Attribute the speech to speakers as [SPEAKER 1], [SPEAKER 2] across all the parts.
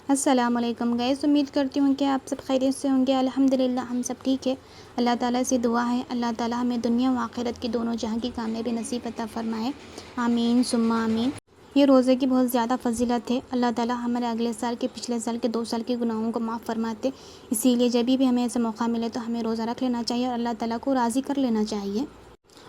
[SPEAKER 1] अस्सलामुअलैकुम गाइस, उम्मीद करती हूँ कि आप सब खैरियत से होंगे। अल्हम्दुलिल्लाह हम सब ठीक है। अल्लाह ताला से दुआ है, अल्लाह ताला हमें दुनिया व आखिरत की दोनों जहां की कामयाबी नसीब अता फरमाए। आमीन सुम्मा आमीन। ये रोज़े की बहुत ज़्यादा फजीलत है। अल्लाह ताला हमारे अगले साल के, पिछले साल के, 2 साल के गुनाहों को माफ़ फरमाते। इसीलिए जब भी हमें ऐसा मौका मिले तो हमें रोज़ा रख लेना चाहिए और अल्लाह ताला को राज़ी कर लेना चाहिए।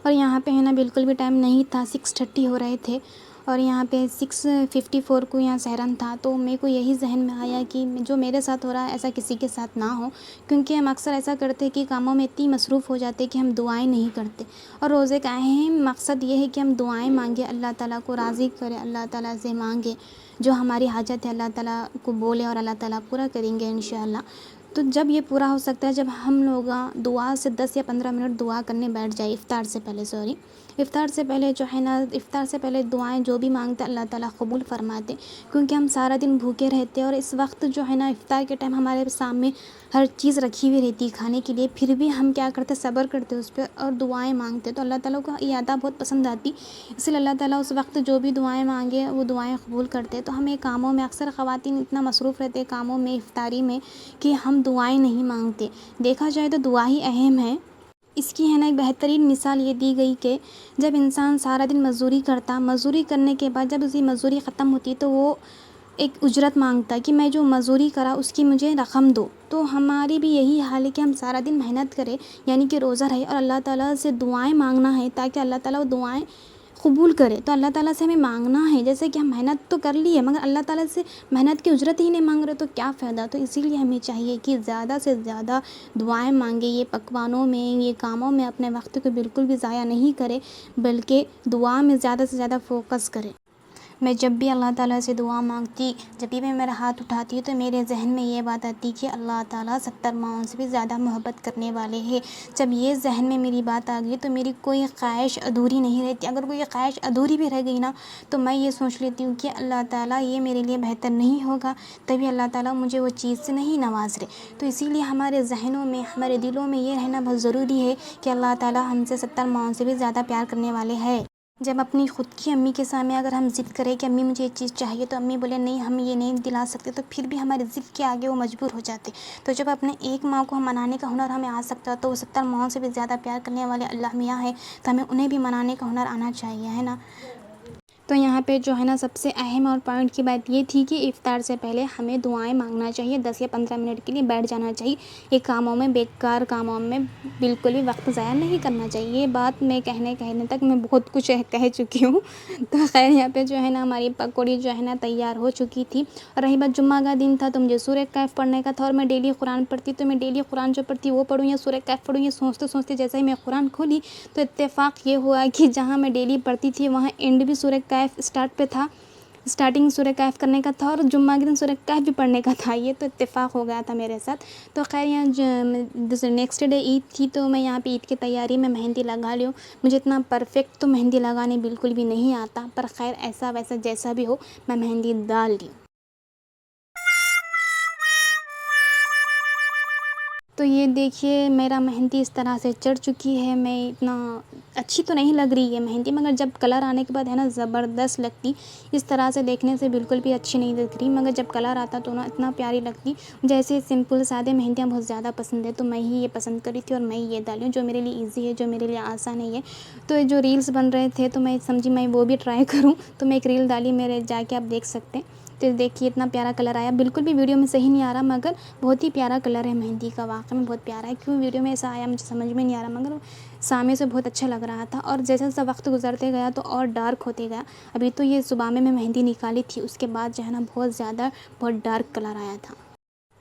[SPEAKER 1] और यहाँ पे है ना बिल्कुल भी टाइम नहीं था, 6:30 हो रहे थे और यहाँ पे 6:54 को यहाँ सहरन था। तो मेरे को यही ज़हन में आया कि जो मेरे साथ हो रहा है ऐसा किसी के साथ ना हो, क्योंकि हम अक्सर ऐसा करते हैं कि कामों में इतनी मसरूफ़ हो जाते हैं कि हम दुआएं नहीं करते। और रोज़े का अहम मकसद ये है कि हम दुआएं मांगे, अल्लाह ताला को राज़ी करें, अल्लाह ताला से मांगे जो हमारी हाजत है, अल्लाह ताला को बोले और अल्लाह ताला पूरा करेंगे इंशाअल्लाह। तो जब ये पूरा हो सकता है जब हम लोग दुआ से 10 या 15 मिनट दुआ करने बैठ जाए, इफ़्तार से पहले इफ़्तार से पहले जो है ना, इफ़्तार से पहले दुआएं जो भी मांगते अल्लाह ताला कबूल फरमाते। क्योंकि हम सारा दिन भूखे रहते हैं और इस वक्त जो है ना इफ़्तार के टाइम हमारे सामने हर चीज़ रखी हुई रहती है खाने के लिए, फिर भी हम क्या करते, सब्र करते उस पर और दुआएं मांगते। तो अल्लाह ताला को ये अदा बहुत पसंद आती, इसलिए अल्लाह ताला उस वक्त जो भी दुआएं मांगे वो दुआएं कबूल करते। तो हमें कामों में, अक्सर ख़वातीन इतना मसरूफ़ रहते हैं कामों में, इफ़्तारी में, कि हम दुआएं नहीं मांगते। देखा जाए तो दुआ ही अहम है। इसकी है ना एक बेहतरीन मिसाल ये दी गई कि जब इंसान सारा दिन मज़दूरी करता, मज़दूरी करने के बाद जब उसकी मज़दूरी ख़त्म होती तो वो एक उजरत मांगता कि मैं जो मज़दूरी करा उसकी मुझे रक़म दो। तो हमारी भी यही हाल है कि हम सारा दिन मेहनत करें, यानी कि रोज़ा रहे और अल्लाह ताला से दुआएं मांगना है ताकि अल्लाह ताला वो दुआएं कबूल करे। तो अल्लाह ताला से हमें मांगना है, जैसे कि हम मेहनत तो कर ली है मगर अल्लाह ताला से मेहनत की उजरत ही नहीं मांग रहे तो क्या फ़ायदा। तो इसीलिए हमें चाहिए कि ज़्यादा से ज़्यादा दुआएं मांगे, ये पकवानों में, ये कामों में अपने वक्त को बिल्कुल भी ज़ाया नहीं करे, बल्कि दुआ में ज़्यादा से ज़्यादा फ़ोकस करें। मैं जब भी अल्लाह ताला से दुआ मांगती, जब भी मैं मेरा हाथ उठाती हूँ तो मेरे ज़हन में ये बात आती कि अल्लाह ताला 70 माओं से भी ज़्यादा मोहब्बत करने वाले हैं। जब ये ज़हन में मेरी बात आ गई तो मेरी कोई ख्वाहिश अधूरी नहीं रहती। अगर कोई ख्वाहिश अधूरी भी रह गई ना तो मैं ये सोच लेती हूँ कि अल्लाह ताला ये मेरे लिए बेहतर नहीं होगा, तभी अल्लाह ताला मुझे वो चीज़ से नहीं नवाज़ रहे। तो इसीलिए हमारे ज़हनों में, हमारे दिलों में ये रहना बहुत ज़रूरी है कि अल्लाह ताला हमसे 70 माओं से भी ज़्यादा प्यार करने वाले है। जब अपनी ख़ुद की अम्मी के सामने अगर हम ज़िद करें कि अम्मी मुझे ये चीज़ चाहिए, तो अम्मी बोले नहीं हम ये नहीं दिला सकते, तो फिर भी हमारी ज़िद के आगे वो मजबूर हो जाते। तो जब अपने एक माँ को हम मनाने का हुनर हमें आ सकता है तो वो 70 माओं से भी ज़्यादा प्यार करने वाले अल्लाह मियाँ है, तो हमें उन्हें भी मनाने का हुनर आना चाहिए, है ना। तो यहाँ पे जो है ना सबसे अहम और पॉइंट की बात ये थी कि इफ़्तार से पहले हमें दुआएं मांगना चाहिए, 10 या 15 मिनट के लिए बैठ जाना चाहिए। ये कामों में, बेकार कामों में बिल्कुल भी वक्त ज़ाया नहीं करना चाहिए। ये बात मैं कहने तक मैं बहुत कुछ कह चुकी हूँ। तो खैर यहाँ पे जो है ना हमारी पकौड़ी जो है ना तैयार हो चुकी थी। और रही बात जुम्मा का दिन था तो मुझे सूरह कैफ़ पढ़ने का था और मैं डेली कुरान पढ़ती, तो मैं डेली कुरान जो पढ़ती वो पढ़ूँ या सूरह कैफ़ पढ़ूँ, ये सोचते सोचते जैसे ही मैं कुरान खोली तो इत्तेफ़ाक ये हुआ कि जहाँ मैं डेली पढ़ती थी वहाँ एंड भी सूरह कैफ़ स्टार्ट पे था, स्टार्टिंग सूरह कैफ़ करने का था और जुम्मा के दिन सूरह कैफ़ भी पढ़ने का था। ये तो इत्तेफ़ाक हो गया था मेरे साथ। तो खैर यहाँ नेक्स्ट डे ईद थी तो मैं यहाँ पे ईद की तैयारी में मेहंदी लगा ली हूँ। मुझे इतना परफेक्ट तो मेहंदी लगाने बिल्कुल भी नहीं आता, पर खैर ऐसा वैसा जैसा भी हो मैं मेहंदी डाल ली। तो ये देखिए मेरा मेहंदी इस तरह से चढ़ चुकी है। मैं इतना अच्छी तो नहीं लग रही है मेहंदी, मगर जब कलर आने के बाद है ना ज़बरदस्त लगती। इस तरह से देखने से बिल्कुल भी अच्छी नहीं दिख रही, मगर जब कलर आता तो ना इतना प्यारी लगती। जैसे सिंपल सादे मेहंदियाँ बहुत ज़्यादा पसंद है तो मैं ही ये पसंद करी थी और मैं ही ये डाली हूँ जो मेरे लिए ईज़ी है, जो मेरे लिए आसान है। ये तो जो रील्स बन रहे थे तो मैं समझी मैं वो भी ट्राई करूँ, तो मैं एक रील डाली, मेरे जाके आप देख सकते हैं। तो देखिए इतना प्यारा कलर आया, बिल्कुल भी वीडियो में सही नहीं आ रहा मगर बहुत ही प्यारा कलर है मेहंदी का, वाक़ई में बहुत प्यारा है। क्यों वीडियो में ऐसा आया मुझे समझ में नहीं आ रहा, मगर सामने से बहुत अच्छा लग रहा था। और जैसा-जैसा वक्त गुजरते गया तो और डार्क होते गया। अभी तो ये सुबह में मैं मेहंदी निकाली थी, उसके बाद जो है ना बहुत डार्क कलर आया था।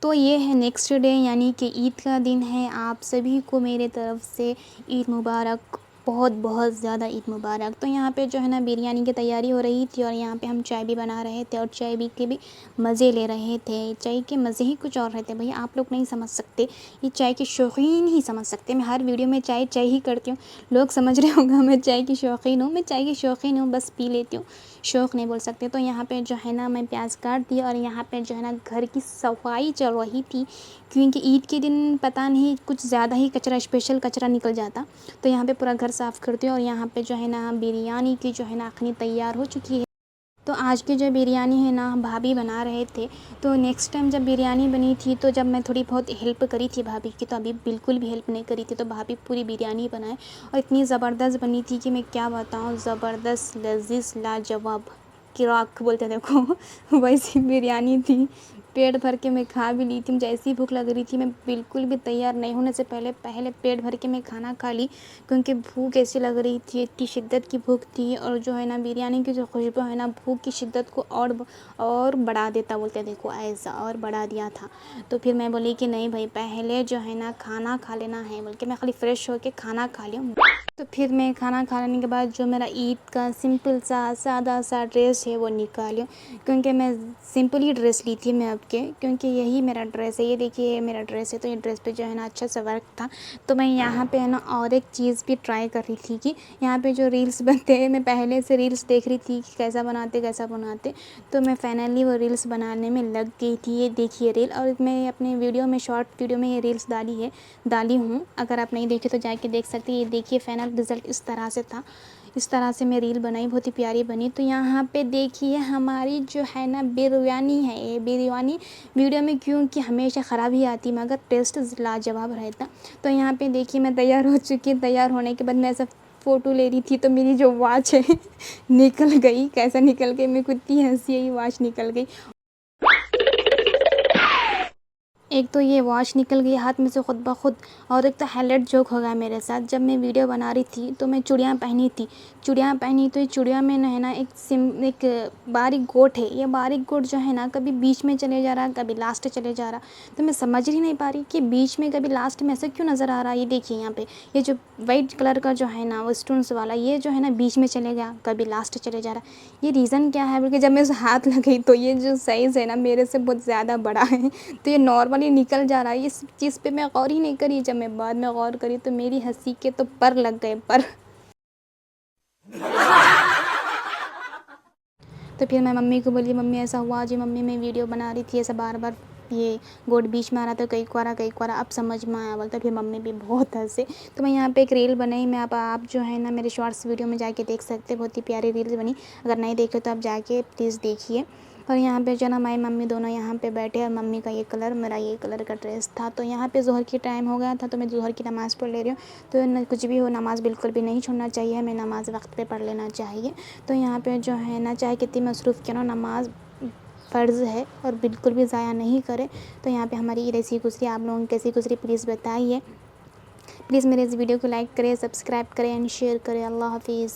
[SPEAKER 1] तो ये है नेक्स्ट डे, यानी कि ईद का दिन है। आप सभी को मेरे तरफ से ईद मुबारक, बहुत बहुत ज़्यादा ईद मुबारक। तो यहाँ पे जो है ना बिरयानी की तैयारी हो रही थी और यहाँ पे हम चाय भी बना रहे थे और चाय भी के भी मज़े ले रहे थे। चाय के मज़े ही कुछ और रहते हैं भैया, आप लोग नहीं समझ सकते, ये चाय के शौकीन ही समझ सकते। मैं हर वीडियो में चाय चाय ही करती हूँ, लोग समझ रहे होंगे मैं चाय की शौकीन हूँ। मैं चाय की शौकीन हूँ, बस पी लेती हूँ, शौक़ नहीं बोल सकते। तो यहाँ पे जो है ना मैं प्याज काट दी और यहाँ पे जो है ना घर की सफाई चल रही थी, क्योंकि ईद के दिन पता नहीं कुछ ज़्यादा ही कचरा, स्पेशल कचरा निकल जाता। तो यहाँ पे पूरा घर साफ़ करती हूँ और यहाँ पे जो है ना बिरयानी की जो है ना अखनी तैयार हो चुकी है। तो आज की जो बिरयानी है ना भाभी बना रहे थे। तो नेक्स्ट टाइम जब बिरयानी बनी थी तो जब मैं थोड़ी बहुत हेल्प करी थी भाभी की, तो अभी बिल्कुल भी हेल्प नहीं करी थी। तो भाभी पूरी बिरयानी बनाए और इतनी ज़बरदस्त बनी थी कि मैं क्या बताऊँ, ज़बरदस्त, लज़ीज़, लाजवाब, किराक बोलते हैं देखो वैसी बिरयानी थी। पेट भर के मैं खा भी ली थी। मुझे ऐसी भूख लग रही थी, मैं बिल्कुल भी तैयार नहीं होने से पहले पहले पेट भर के मैं खाना खा ली, क्योंकि भूख ऐसी लग रही थी, इतनी शिद्दत की भूख थी। और जो है ना बिरयानी की जो खुशबू है ना भूख की शिद्दत को और बढ़ा देता, बोलते हैं देखो ऐसा, और बढ़ा दिया था। तो फिर मैं बोली कि नहीं भाई पहले जो है ना खाना खा लेना है, बोल के मैं खाली फ्रेश होके खाना खा लिया। तो फिर मैं खाना खा लेने के बाद जो मेरा ईद का सिंपल सा सादा सा ड्रेस है वो निकाली, क्योंकि मैं सिंपल ही ड्रेस ली थी मैं आपके, क्योंकि यही मेरा ड्रेस है। ये देखिए ये मेरा ड्रेस है। तो ये ड्रेस पे जो है ना अच्छा सा वर्क था। तो मैं यहाँ पे है ना और एक चीज़ भी ट्राई कर रही थी कि यहाँ पे जो रील्स बनते हैं, मैं पहले से रील्स देख रही थी कि कैसा बनाते। तो मैं फाइनली वो रील्स बनाने में लग गई थी। ये देखिए रील, और मैं अपने वीडियो में शॉर्ट वीडियो में ये रील्स डाली हूँ। अगर आप नहीं देखे तो जाके देख सकते हैं। ये देखिए फाइनल रिज़ल्ट इस तरह से था। इस तरह से मैं रील बनाई, बहुत ही प्यारी बनी। तो यहाँ पे देखिए हमारी जो है ना बिरयानी है, ये बिरयानी वीडियो में क्योंकि हमेशा ख़राब ही आती मगर टेस्ट लाजवाब रहता। तो यहाँ पे देखिए मैं तैयार हो चुकी। तैयार होने के बाद मैं ऐसा फ़ोटो ले रही थी तो मेरी जो वॉच है निकल गई। कैसा निकल गई, मेरे को इतनी हँसी आई, वॉच निकल गई। एक तो ये वॉच निकल गई हाथ में से खुद ब खुद, और एक तो हाईलाइट जोक हो गया मेरे साथ। जब मैं वीडियो बना रही थी तो मैं चूड़ियाँ पहनी थी। तो ये चूड़ियाँ में ना है ना एक बारीक गोट है। ये बारीक गोट जो है ना कभी बीच में चले जा रहा, कभी लास्ट चले जा रहा। तो मैं समझ ही नहीं पा रही कि बीच में कभी लास्ट में ऐसा क्यों नज़र आ रहा है। ये देखिए यहाँ पे ये जो वाइट कलर का जो है ना वो स्टोन्स वाला, ये जो है ना बीच में चले गया, कभी लास्ट चले जा रहा। ये रीज़न क्या है, बल्कि जब मैं उस हाथ लगाई तो ये जो साइज़ है ना मेरे से बहुत ज़्यादा बड़ा है। तो ये नॉर्मली निकल जा रहा है। इस चीज़ पे मैं गौर ही नहीं करी। जब मैं बाद में गौर करी तो मेरी हंसी के तो पर लग गए पर। तो फिर मैं मम्मी को बोली, मम्मी ऐसा हुआ जी, मम्मी मैं वीडियो बना रही थी, ऐसा बार बार ये गोट बीच में आ रहा था, कई बार अब समझ में आया बोलता। फिर मम्मी भी बहुत हंसे। तो मैं यहाँ पे एक रील बनाई। मैं आप जो है ना मेरे शॉर्ट्स वीडियो में जाके देख सकते, बहुत ही प्यारी रील्स बनी। अगर नहीं देखे तो आप जाके प्लीज़ देखिए। और यहाँ पे जो ना माई मम्मी दोनों यहाँ पे बैठे, और मम्मी का ये कलर, मेरा ये कलर का ड्रेस था। तो यहाँ पे ज़ोहर की टाइम हो गया था, तो मैं ज़ोहर की नमाज़ पढ़ ले रही हूँ। तो न कुछ भी हो, नमाज़ बिल्कुल भी नहीं छोड़ना चाहिए, हमें नमाज़ वक्त पे पढ़ लेना चाहिए। तो यहाँ पे जो है ना चाहे कितनी मसरूफ़ क्यों ना, नमाज़ फ़र्ज़ है और बिल्कुल भी ज़ाया नहीं करें। तो यहाँ पे हमारी ईद ऐसी गुज़री, आप लोगों की कैसी गुज़री प्लीज़ बताइए। प्लीज़ मेरे इस वीडियो को लाइक करें, सब्सक्राइब करें एंड शेयर करें। अल्लाह हाफ़िज़।